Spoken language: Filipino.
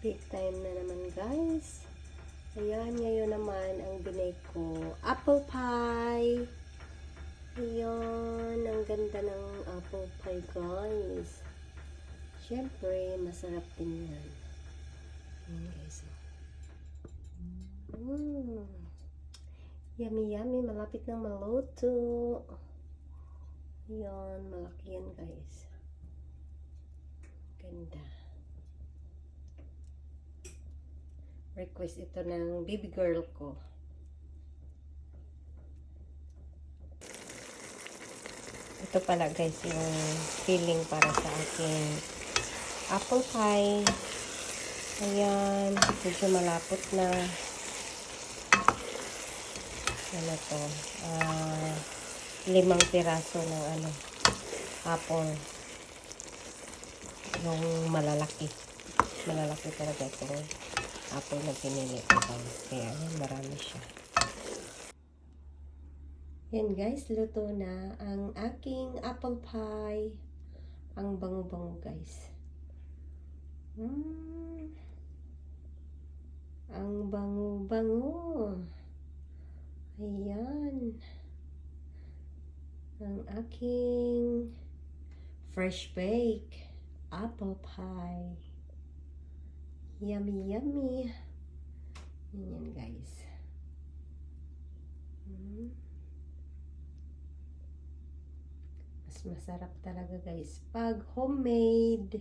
Cake time na naman, guys. Ayan, ngayon naman ang binake ko, apple pie. Ayan, ang ganda ng apple pie, guys. Siyempre, masarap din yan. Ayan, guys. Yummy, yummy. Malapit nang maluto. Ayan, malaki yan, guys. Ganda. Request ito ng baby girl ko. Ito pala, guys, yung filling para sa aking apple pie. Ayan, medyo malapot na. Ano to? 5 piraso ng apple. Yung malalaki. Malalaki talaga itong apple na pinili ko, guys. Kaya yan, marami siya. Yan, guys, luto na ang aking apple pie. Ang bango-bango, guys. Ang bango-bango. Ayan. Ang aking fresh bake apple pie. Yummy, yummy. Yan, guys. Mas masarap talaga, guys, pag homemade.